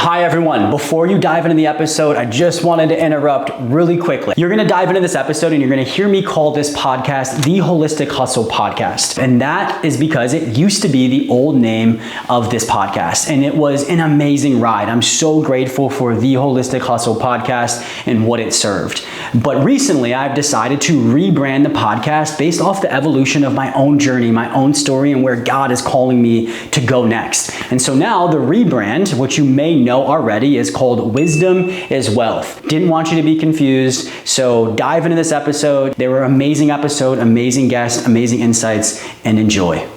Hi everyone, before you dive into the episode, I just wanted to interrupt really quickly. You're gonna dive into this episode and you're gonna hear me call this podcast the Holistic Hustle Podcast. And that is because it used to be the old name of this podcast. And it was an amazing ride. I'm so grateful for the Holistic Hustle Podcast and what it served. But recently I've decided to rebrand the podcast based off the evolution of my own journey, my own story, and where God is calling me to go next. And so now the rebrand, which you may know already, is called Wisdom is Wealth. Didn't want you to be confused, so dive into this episode. They were an amazing episode, amazing guests, amazing insights, and enjoy.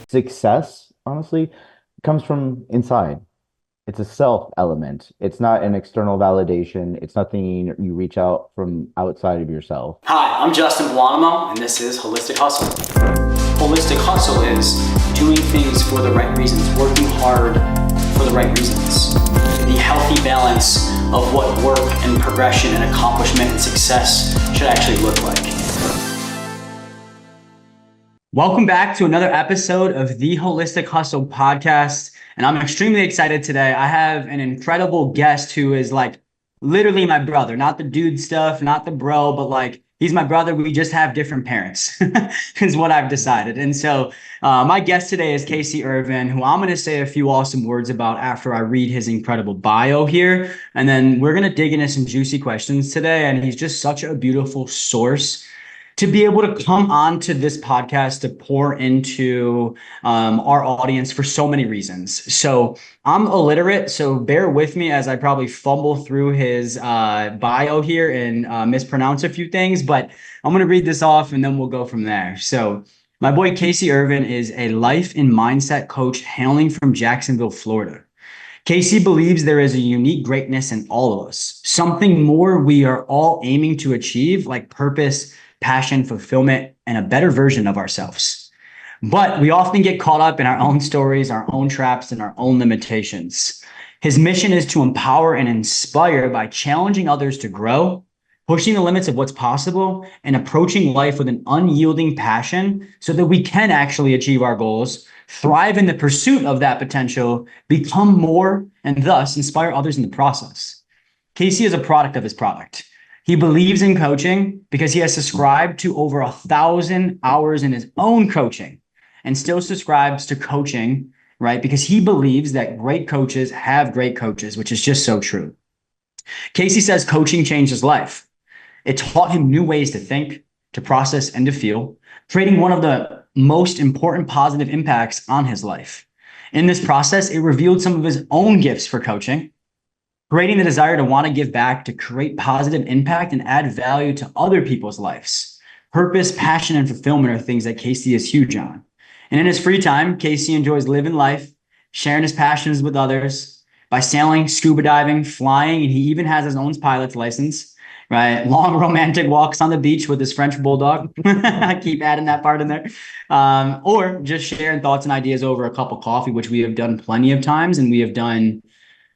Success, honestly, comes from inside. It's a self element. It's not an external validation. It's nothing you reach out from outside of yourself. Hi, I'm Justin Buonamo, and this is Holistic Hustle. Holistic Hustle is doing things for the right reasons, working hard for the right reasons. The healthy balance of what work and progression and accomplishment and success should actually look like. Welcome back to another episode of the Holistic Hustle Podcast. And I'm extremely excited today. I have an incredible guest who is like literally my brother, not the dude stuff, not the bro, but like he's my brother. We just have different parents is what I've decided. And so my guest today is Ervin, who I'm going to say a few awesome words about after I read his incredible bio here. And then we're going to dig into some juicy questions today. And he's just such a beautiful source to be able to come on to this podcast to pour into our audience for so many reasons. So I'm illiterate, so bear with me as I probably fumble through his bio here and mispronounce a few things, but I'm going to read this off and then we'll go from there. So my boy Ervin is a life and mindset coach hailing from Jacksonville, Florida. Casey believes there is a unique greatness in all of us, something more we are all aiming to achieve, like purpose, passion, fulfillment, and a better version of ourselves. But we often get caught up in our own stories, our own traps, and our own limitations. His mission is to empower and inspire by challenging others to grow, pushing the limits of what's possible, and approaching life with an unyielding passion so that we can actually achieve our goals, thrive in the pursuit of that potential, become more, and thus inspire others in the process. Casey is a product of his product. He believes in coaching because he has subscribed to over 1,000 hours in his own coaching and still subscribes to coaching, right? Because he believes that great coaches have great coaches, which is just so true. Casey says coaching changed his life. It taught him new ways to think, to process, and to feel, creating one of the most important positive impacts on his life. In this process, it revealed some of his own gifts for coaching, creating the desire to want to give back, to create positive impact and add value to other people's lives. Purpose, passion, and fulfillment are things that Casey is huge on. And in his free time, Casey enjoys living life, sharing his passions with others by sailing, scuba diving, flying, and he even has his own pilot's license, right? Long romantic walks on the beach with his French bulldog. I keep adding that part in there. Or just sharing thoughts and ideas over a cup of coffee, which we have done plenty of times, and we have done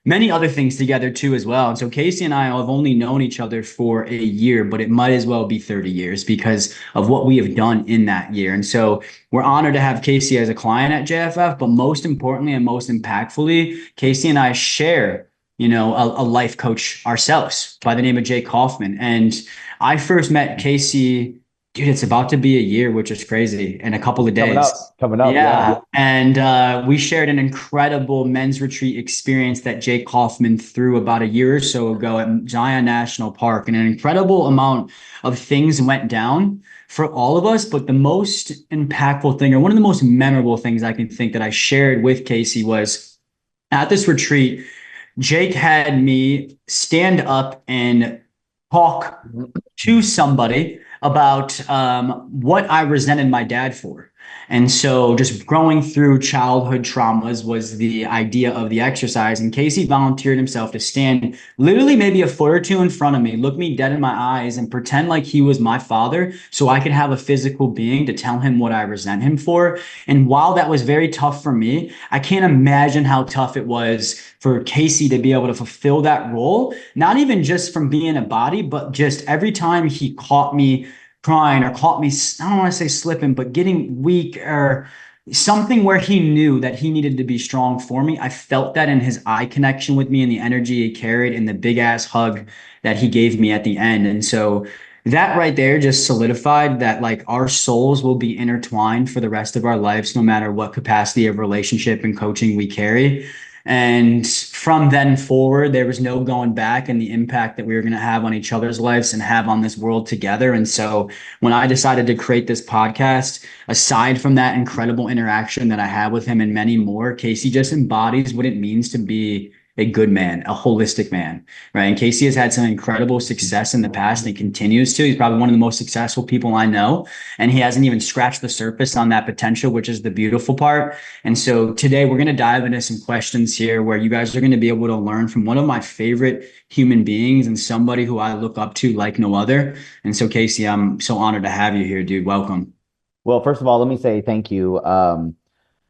many other things together too as well. And so Casey and I have only known each other for a year, but it might as well be 30 years because of what we have done in that year. And so we're honored to have Casey as a client at JFF, but most importantly and most impactfully, Casey and I share, a life coach ourselves by the name of Jay Kaufman. And I first met Casey, dude, it's about to be a year, which is crazy, in a couple of days. Coming up. Yeah. And we shared an incredible men's retreat experience that Jay Kaufman threw about a year or so ago at Zion National Park. And an incredible amount of things went down for all of us. But the most impactful thing, or one of the most memorable things I can think that I shared with Casey, was at this retreat, Jake had me stand up and talk to somebody about what I resented my dad for. And so just growing through childhood traumas was the idea of the exercise. And Casey volunteered himself to stand literally maybe a foot or two in front of me, look me dead in my eyes, and pretend like he was my father so I could have a physical being to tell him what I resent him for. And while that was very tough for me, I can't imagine how tough it was for Casey to be able to fulfill that role, not even just from being a body, but just every time he caught me crying or caught me, I don't want to say slipping, but getting weak or something where he knew that he needed to be strong for me. I felt that in his eye connection with me and the energy he carried and the big ass hug that he gave me at the end. And so that right there just solidified that like our souls will be intertwined for the rest of our lives, no matter what capacity of relationship and coaching we carry. And from then forward, there was no going back and the impact that we were going to have on each other's lives and have on this world together. And so when I decided to create this podcast, aside from that incredible interaction that I had with him and many more, Casey just embodies what it means to be a good man, a holistic man, right? And Casey has had some incredible success in the past and he continues to. He's probably one of the most successful people I know. And he hasn't even scratched the surface on that potential, which is the beautiful part. And so today we're going to dive into some questions here where you guys are going to be able to learn from one of my favorite human beings and somebody who I look up to like no other. And so, Casey, I'm so honored to have you here, dude. Welcome. Well, first of all, let me say thank you.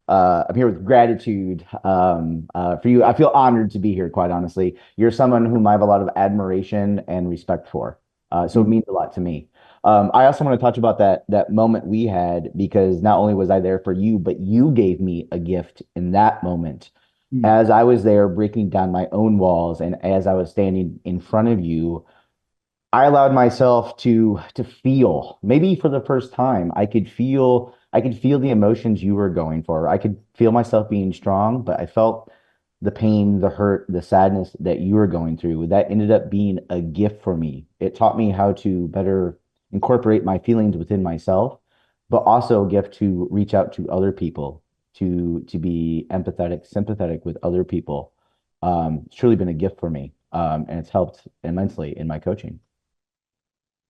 I'm here with gratitude for you. I feel honored to be here, quite honestly. You're someone whom I have a lot of admiration and respect for. So it means a lot to me. I also want to touch about that moment we had because not only was I there for you, but you gave me a gift in that moment. Mm. As I was there breaking down my own walls and as I was standing in front of you, I allowed myself to feel, maybe for the first time, I could feel the emotions you were going for. I could feel myself being strong, but I felt the pain, the hurt, the sadness that you were going through. That ended up being a gift for me. It taught me how to better incorporate my feelings within myself, but also a gift to reach out to other people, to be empathetic, sympathetic with other people. It's truly been a gift for me, and it's helped immensely in my coaching.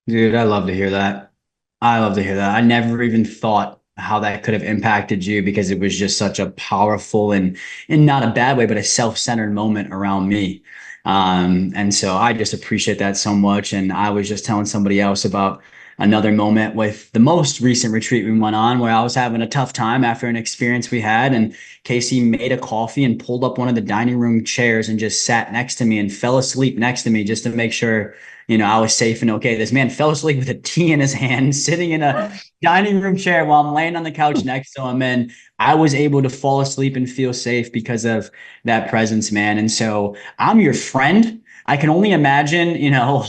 Dude, I love to hear that. I love to hear that. I never even thought how that could have impacted you because it was just such a powerful and in not a bad way, but a self-centered moment around me. And so I just appreciate that so much. And I was just telling somebody else about another moment with the most recent retreat we went on where I was having a tough time after an experience we had. And Casey made a coffee and pulled up one of the dining room chairs and just sat next to me and fell asleep next to me just to make sure I was safe and okay. This man fell asleep with a tea in his hand, sitting in a dining room chair while I'm laying on the couch next to him. And I was able to fall asleep and feel safe because of that presence, man. And so I'm your friend. I can only imagine, how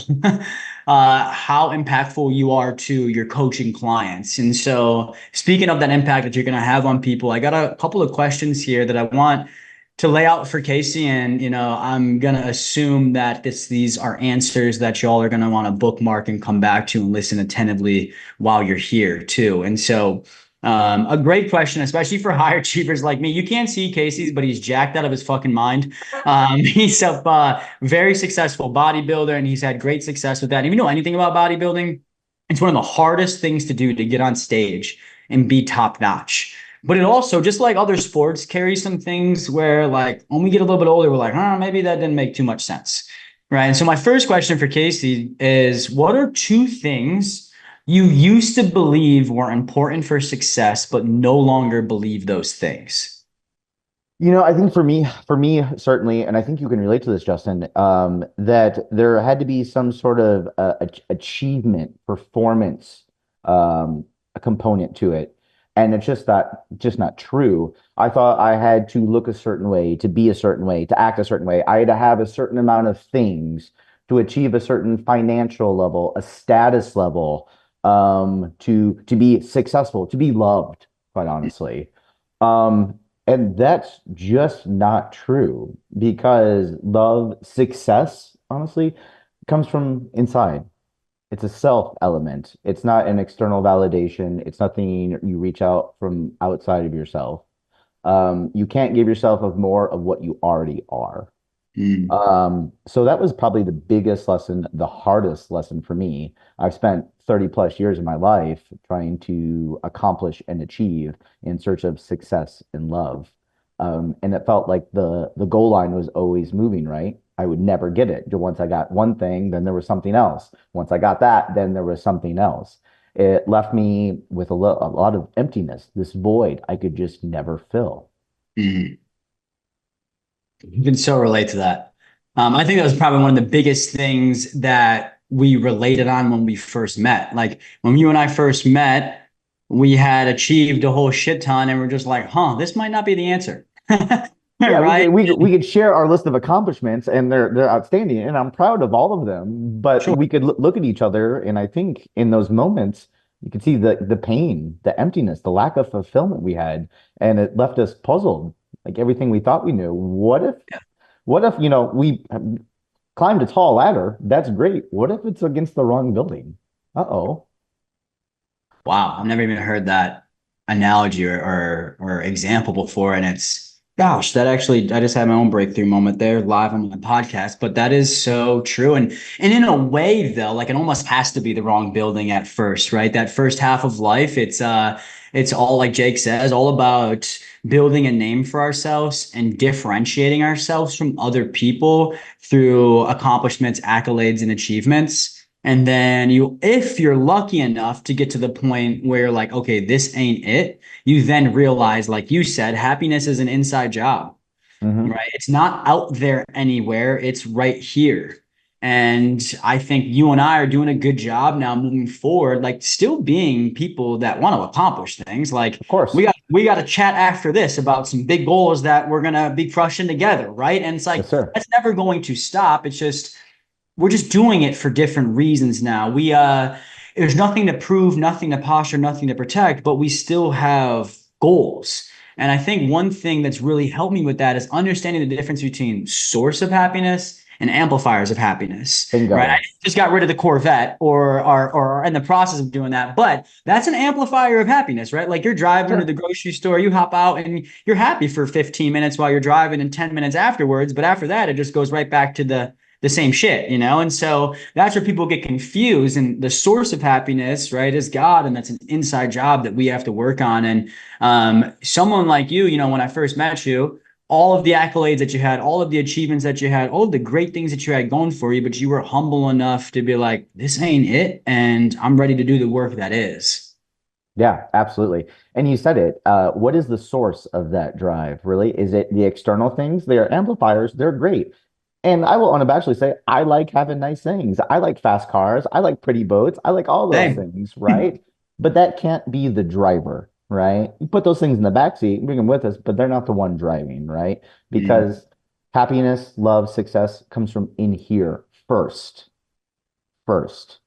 impactful you are to your coaching clients. And so, speaking of that impact that you're going to have on people, I got a couple of questions here that I want to lay out for Casey. And, I'm going to assume that these are answers that y'all are going to want to bookmark and come back to and listen attentively while you're here too. And so, a great question, especially for high achievers like me. You can't see Casey's, but he's jacked out of his fucking mind. He's a very successful bodybuilder and he's had great success with that. And if you know anything about bodybuilding, it's one of the hardest things to do to get on stage and be top notch. But it also, just like other sports, carries some things where, like, when we get a little bit older, we're like, maybe that didn't make too much sense. Right. And so, my first question for Casey is what are two things you used to believe were important for success, but no longer believe those things? I think for me, certainly, and I think you can relate to this, Justin, that there had to be some sort of achievement, performance, a component to it, and it's just not true. I thought I had to look a certain way, to be a certain way, to act a certain way. I had to have a certain amount of things to achieve a certain financial level, a status level, to be successful, to be loved, quite honestly. And that's just not true because love, success, honestly, comes from inside. It's a self element. It's not an external validation. It's nothing you reach out from outside of yourself. You can't give yourself of more of what you already are. Mm, So that was probably the biggest lesson, the hardest lesson for me. I've spent 30 plus years of my life trying to accomplish and achieve in search of success and love. And it felt like the goal line was always moving, right? I would never get it. Once I got one thing, then there was something else. Once I got that, then there was something else. It left me with a lot of emptiness, this void I could just never fill. mm. You can so relate to that. I think that was probably one of the biggest things that we related on when we first met. Like when you and I first met, we had achieved a whole shit ton and we're just like, huh, this might not be the answer. Yeah, we Right? could we could share our list of accomplishments, and they're outstanding, and I'm proud of all of them. But Sure. we could look at each other, and I think in those moments you could see the pain, the emptiness, the lack of fulfillment we had, and it left us puzzled. Like everything we thought we knew. What if we climbed a tall ladder? That's great. What if it's against the wrong building? Uh-oh. Wow, I've never even heard that analogy or example before. And it's gosh, that actually I just had my own breakthrough moment there live on my podcast. But that is so true. And in a way, though, like it almost has to be the wrong building at first, right? That first half of life, it's all like Jake says, all about building a name for ourselves and differentiating ourselves from other people through accomplishments, accolades, and achievements. And then if you're lucky enough to get to the point where you're like, okay, this ain't it, you then realize, like you said, happiness is an inside job, Hmm. right? It's not out there anywhere, it's right here. And I think you and I are doing a good job now moving forward, like still being people that want to accomplish things. Like Of course. we got to chat after this about some big goals that we're gonna be crushing together, right? And it's like Yes, sir. that's never going to stop. It's just we're just doing it for different reasons now. There's nothing to prove, nothing to posture, nothing to protect, but we still have goals. And I think one thing that's really helped me with that is understanding the difference between source of happiness and amplifiers of happiness, right? I Bingo. just got rid of the Corvette or in the process of doing that, but that's an amplifier of happiness, right? Like you're driving to the Sure. grocery store, you hop out and you're happy for 15 minutes while you're driving and 10 minutes afterwards, but after that, it just goes right back to the same shit, you know? And so that's where people get confused. And the source of happiness, right, is God. And that's an inside job that we have to work on. And someone like you, when I first met you, all of the accolades that you had, all of the achievements that you had, all of the great things that you had going for you, but you were humble enough to be like, this ain't it. And I'm ready to do the work that is. Yeah, absolutely. And you said it. What is the source of that drive, really? Is it the external things? They are amplifiers. They're great. And I will unabashedly say, I like having nice things. I like fast cars. I like pretty boats. I like all those Same. things, right? But that can't be the driver, right? You put those things in the back seat, bring them with us, but they're not the one driving, right? Mm, Because happiness, love, success comes from in here first, first.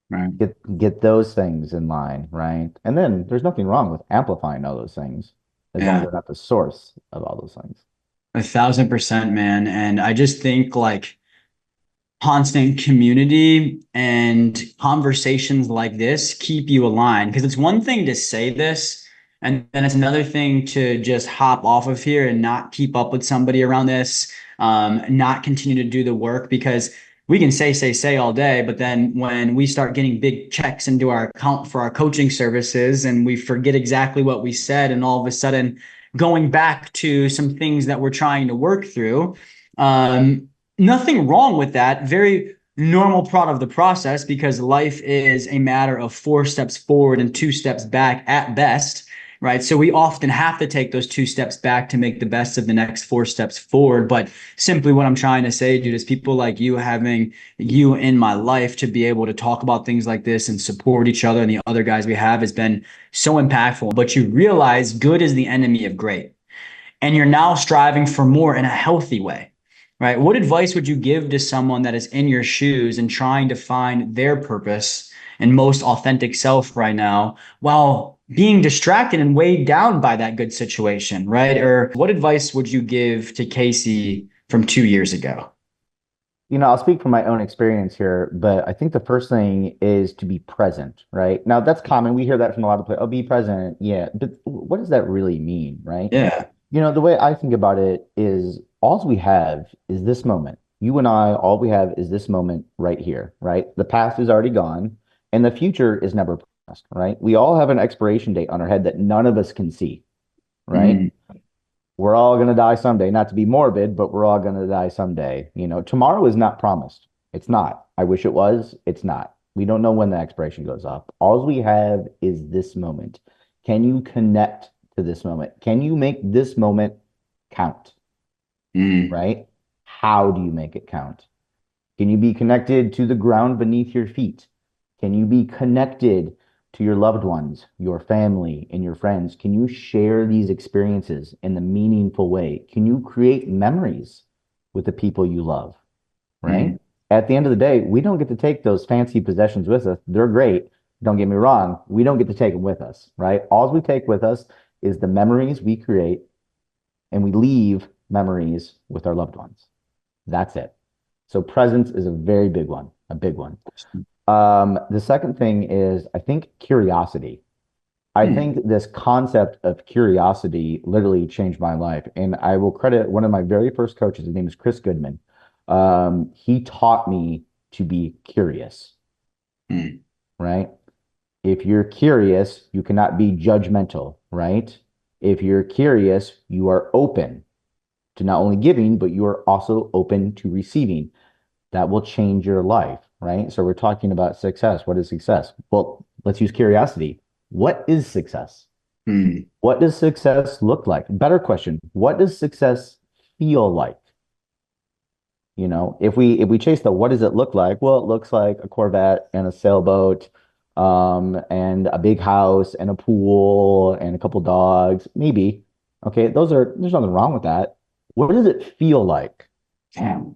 right. Get those things in line, right? And then there's nothing wrong with amplifying all those things as long as Yeah. they're not the source of all those things. 1,000%, man. And I just think like constant community and conversations like this keep you aligned because it's one thing to say this and then it's another thing to just hop off of here and not keep up with somebody around this, not continue to do the work because we can say all day, but then when we start getting big checks into our account for our coaching services and we forget exactly what we said and all of a sudden going back to some things that we're trying to work through, um, nothing wrong with that. Very normal part of the process because life is a matter of 4 steps forward and 2 steps back at best, right? So we often have to take those 2 steps back to make the best of the next 4 steps forward. But simply what I'm trying to say, dude, is people like you having you in my life to be able to talk about things like this and support each other and the other guys we have has been so impactful. But you realize good is the enemy of great and you're now striving for more in a healthy way, right? What advice would you give to someone that is in your shoes and trying to find their purpose and most authentic self right now while being distracted and weighed down by that good situation, right? Or what advice would you give to Casey from 2 years ago? I'll speak from my own experience here, but I think the first thing is to be present, right? Now, that's common. We hear that from a lot of players. Oh, be present. Yeah. But what does that really mean, right? Yeah. The way I think about it is all we have is this moment. You and I, all we have is this moment right here, right? The past is already gone and the future is never promised, right? We all have an expiration date on our head that none of us can see, right? Mm, We're all going to die someday, not to be morbid, but we're all going to die someday. Tomorrow is not promised. It's not. I wish it was. It's not. We don't know when the expiration goes up. All we have is this moment. Can you connect to this moment? Can you make this moment count? mm, Right? How do you make it count? Can you be connected to the ground beneath your feet? Can you be connected to your loved ones, your family, and your friends? Can you share these experiences in the meaningful way? Can you create memories with the people you love, right? Mm, At the end of the day, we don't get to take those fancy possessions with us. They're great. Don't get me wrong. We don't get to take them with us, right? All we take with us is the memories we create, and we leave memories with our loved ones. That's it. So presence is a very big one, a big one. The second thing is, I think, curiosity. I mm, think this concept of curiosity literally changed my life. And I will credit one of my very first coaches. His name is Chris Goodman. He taught me to be curious, mm, right? If you're curious, you cannot be judgmental, right? If you're curious, you are open to not only giving, but you are also open to receiving. That will change your life, right? So we're talking about success. What is success? Well, let's use curiosity. What is success? mm, What does success look like? Better question. What does success feel like? If we chase the what does it look like? Well, it looks like a Corvette and a sailboat, and a big house and a pool and a couple dogs, maybe. Okay, there's nothing wrong with that. What does it feel like? damn.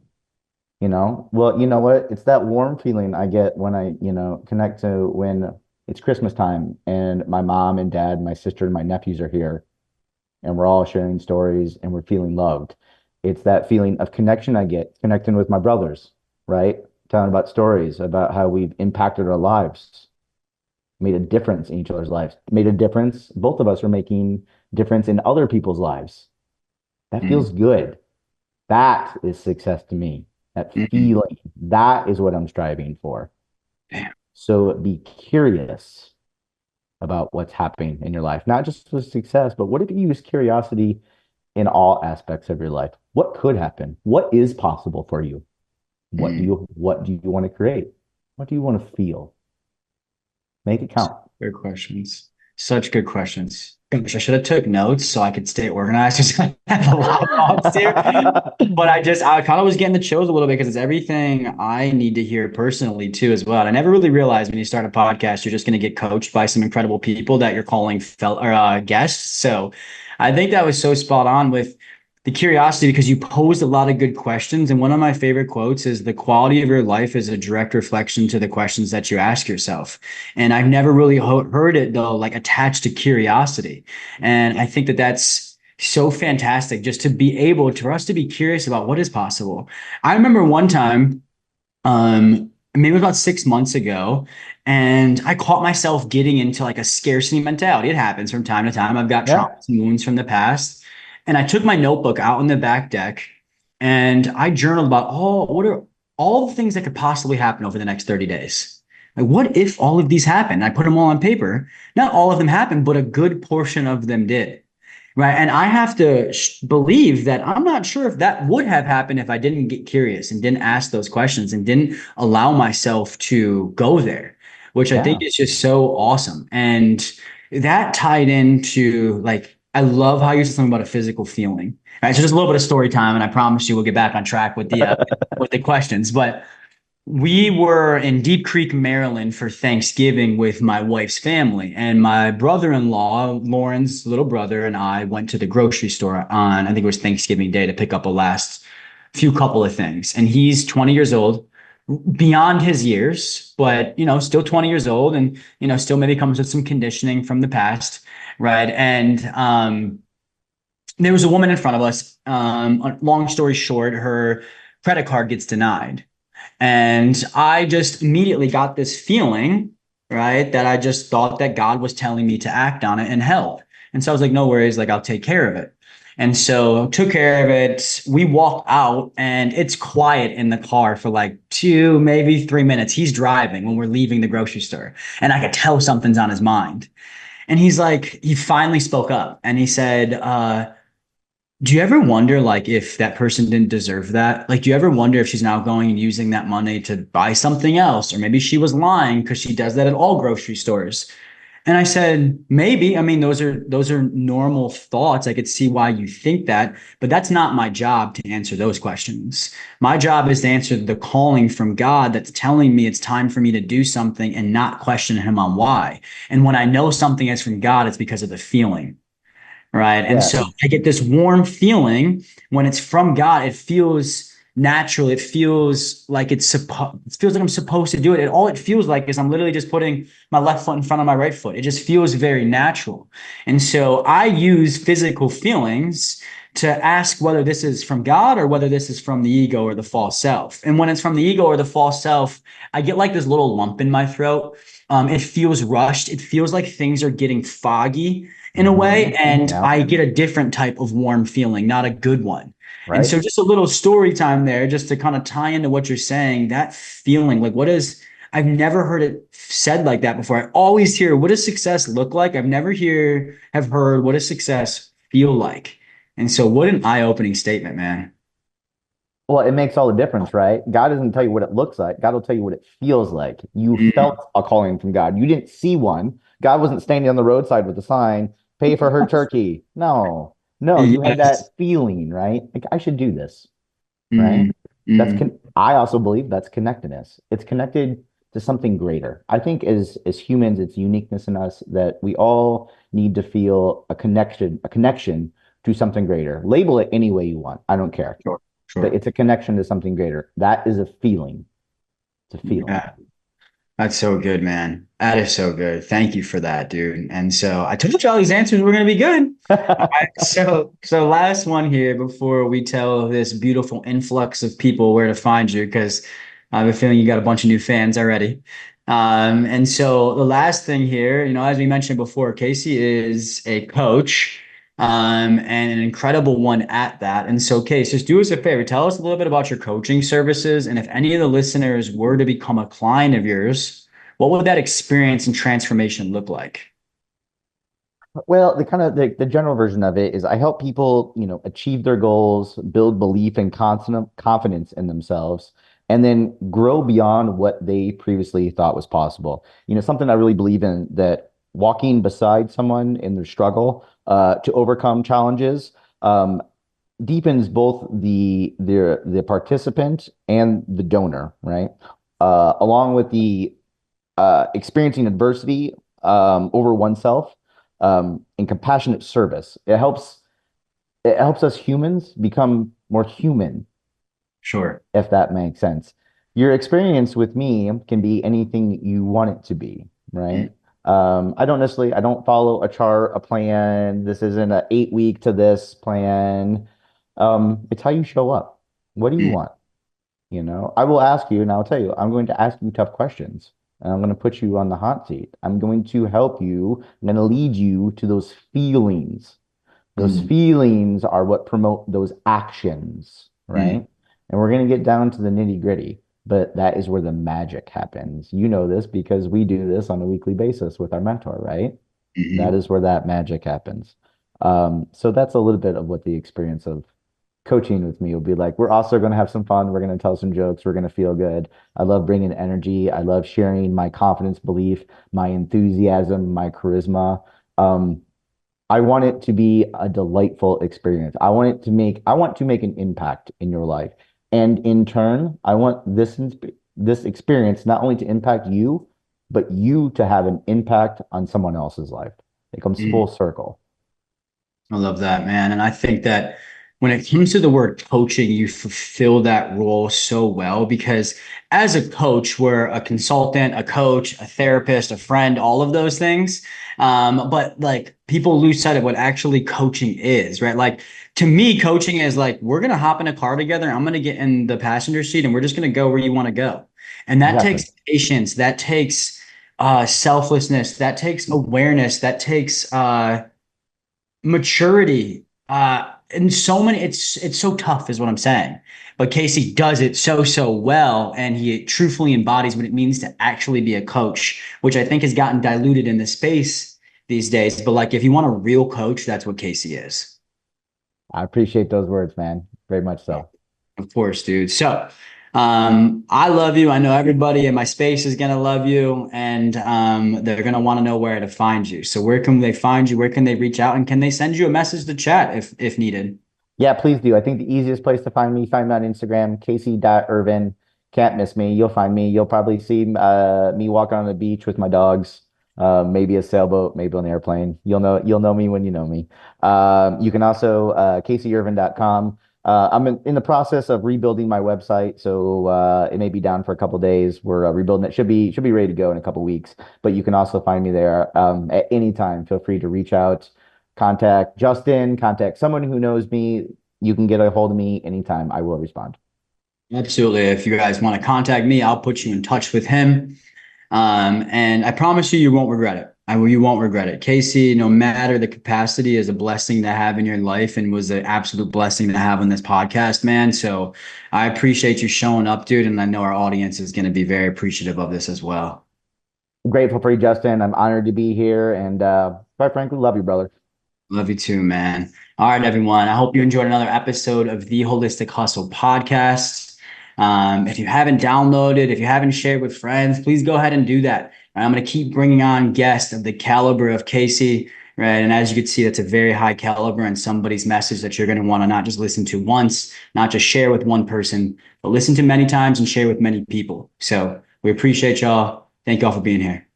Well, you know what? It's that warm feeling I get when I, connect to when it's Christmas time and my mom and dad, my sister and my nephews are here and we're all sharing stories and we're feeling loved. It's that feeling of connection I get connecting with my brothers, right? Telling about stories about how we've impacted our lives, made a difference in each other's lives, made a difference. Both of us are making difference in other people's lives. That Mm, feels good. That is success to me. That mm, feeling, that is what I'm striving for. damn. So be curious about what's happening in your life, not just with success, but what if you use curiosity in all aspects of your life? What could happen? What is possible for you? Mm. What do you want to create? What do you want to feel? Make it count. Good questions. Such good questions. Gosh, I should have took notes so I could stay organized because I have a lot of thoughts here. But I kind of was getting the chills a little bit because it's everything I need to hear personally too as well. And I never really realized when you start a podcast, you're just going to get coached by some incredible people that you're calling guests. So I think that was so spot on with the curiosity because you posed a lot of good questions. And one of my favorite quotes is the quality of your life is a direct reflection to the questions that you ask yourself. And I've never really heard it though, like attached to curiosity. And I think that that's so fantastic just to be able to, for us to be curious about what is possible. I remember one time, maybe it was about 6 months ago, and I caught myself getting into like a scarcity mentality. It happens from time to time. I've got Yeah, traumas and wounds from the past. And I took my notebook out on the back deck and I journaled about what are all the things that could possibly happen over the next 30 days. Like, what if all of these happen? I put them all on paper. Not all of them happened, but a good portion of them did. Right. And I have to believe that I'm not sure if that would have happened if I didn't get curious and didn't ask those questions and didn't allow myself to go there, which I think yeah. is just so awesome. And that tied into like, I love how you said something about a physical feeling. All right. So just a little bit of story time, and I promise you we'll get back on track with the questions. But we were in Deep Creek, Maryland for Thanksgiving with my wife's family. And my brother-in-law, Lauren's little brother, and I went to the grocery store on, I think it was Thanksgiving Day to pick up a last few couple of things. And he's 20 years old, beyond his years, but, still 20 years old and, still maybe comes with some conditioning from the past. Right. And, there was a woman in front of us. Long story short, her credit card gets denied. And I just immediately got this feeling, right, that I just thought that God was telling me to act on it and help. And so I was like, no worries, like I'll take care of it. And so took care of it. We walk out and it's quiet in the car for like 2, maybe 3 minutes. He's driving when we're leaving the grocery store. And I could tell something's on his mind. And he finally spoke up and he said, do you ever wonder like if that person didn't deserve that? Like, do you ever wonder if she's now going and using that money to buy something else? Or maybe she was lying because she does that at all grocery stores. And I said, maybe. I mean, those are normal thoughts. I could see why you think that, but that's not my job to answer those questions. My job is to answer the calling from God that's telling me it's time for me to do something and not question him on why. And when I know something is from God, it's because of the feeling. Right. And Yeah, so I get this warm feeling when it's from God. It feels natural. It feels like it feels like I'm supposed to do it. And all it feels like is I'm literally just putting my left foot in front of my right foot. It just feels very natural. And so I use physical feelings to ask whether this is from God or whether this is from the ego or the false self. And when it's from the ego or the false self, I get like this little lump in my throat. It feels rushed. It feels like things are getting foggy in a way, and yeah, I get a different type of warm feeling, not a good one. And right. so just a little story time there, just to kind of tie into what you're saying, that feeling, like I've never heard it said like that before. I always hear, what does success look like? I've never have heard, what does success feel like? And so what an eye-opening statement, man. Well, it makes all the difference, right? God doesn't tell you what it looks like. God will tell you what it feels like. You Mm. felt a calling from God. You didn't see one. God wasn't standing on the roadside with a sign, pay for her turkey. No, no, you had Yes. that feeling, right? Like I should do this, right? Mm. Mm. I also believe that's connectedness. It's connected to something greater. I think as humans, it's uniqueness in us that we all need to feel a connection to something greater. Label it any way you want. I don't care. Sure. But Sure. it's a connection to something greater. That is a feeling. It's a feeling. Yeah. That's so good, man. That is so good. Thank you for that, dude. And so I told you all these answers were going to be good. All right. So last one here before we tell this beautiful influx of people where to find you, because I have a feeling you got a bunch of new fans already. And so the last thing here, as we mentioned before, Casey is a coach, and an incredible one at that. And so, Casey, just do us a favor, tell us a little bit about your coaching services, and if any of the listeners were to become a client of yours, what would that experience and transformation look like? Well, the general version of it is I help people, achieve their goals, build belief and constant confidence in themselves, and then grow beyond what they previously thought was possible. Something I really believe in that walking beside someone in their struggle to overcome challenges deepens both the participant and the donor, right? Along with the experiencing adversity over oneself in compassionate service. It helps us humans become more human, Sure. if that makes sense. Your experience with me can be anything you want it to be, right? I don't follow a chart, a plan. This isn't an 8 week to this plan. It's how you show up. What do you Mm, want? I will ask you, and I'll tell you, I'm going to ask you tough questions. And I'm going to put you on the hot seat. I'm going to help you. I'm going to lead you to those feelings. Those mm, feelings are what promote those actions, mm, right? And we're going to get down to the nitty gritty, but that is where the magic happens. You know this because we do this on a weekly basis with our mentor, right? That mhm, is where that magic happens. So that's a little bit of what the experience of coaching with me will be like. We're also going to have some fun. We're going to tell some jokes. We're going to feel good. I love bringing energy. I love sharing my confidence, belief, my enthusiasm, my charisma. Um, I want it to be a delightful experience. I want to make an impact in your life. And in turn, I want this experience not only to impact you, but you to have an impact on someone else's life. It comes mm. full circle. I love that, man. And I think that when it comes to the word coaching, you fulfill that role so well because as a coach, we're a consultant, a coach, a therapist, a friend, all of those things. But like people lose sight of what actually coaching is, right? Like to me, coaching is like we're gonna hop in a car together. I'm gonna get in the passenger seat and we're just gonna go where you want to go. And that Exactly. takes patience, that takes selflessness, that takes awareness, that takes maturity and so many it's so tough is what I'm saying, but Casey does it so well, and he truthfully embodies what it means to actually be a coach, which I think has gotten diluted in the space these days. But like if you want a real coach, that's what Casey is. I appreciate those words, man. Very much so. Of course, dude. So I love you. I know everybody in my space is gonna love you, and they're gonna want to know where to find you. So where can they find you? Where can they reach out? And can they send you a message to chat if needed? Yeah, please do. I think the easiest place to find me on Instagram, Casey.Ervin. Can't miss me. You'll find me. You'll probably see me walking on the beach with my dogs, maybe a sailboat, maybe an airplane. You'll know me when you know me. You can also CaseyErvin.com. I'm in the process of rebuilding my website, so it may be down for a couple days. We're rebuilding it. Should be ready to go in a couple weeks. But you can also find me there at any time. Feel free to reach out, contact Justin, contact someone who knows me. You can get a hold of me anytime. I will respond. Absolutely. If you guys want to contact me, I'll put you in touch with him. And I promise you, you won't regret it. You won't regret it. Casey, no matter the capacity, is a blessing to have in your life and was an absolute blessing to have on this podcast, man. So I appreciate you showing up, dude. And I know our audience is going to be very appreciative of this as well. Grateful for you, Justin. I'm honored to be here, and quite frankly, love you, brother. Love you too, man. All right, everyone. I hope you enjoyed another episode of the Holistic Hustle podcast. If you haven't downloaded, if you haven't shared with friends, please go ahead and do that. I'm going to keep bringing on guests of the caliber of Casey, right? And as you can see, that's a very high caliber and somebody's message that you're going to want to not just listen to once, not just share with one person, but listen to many times and share with many people. So we appreciate y'all. Thank y'all for being here.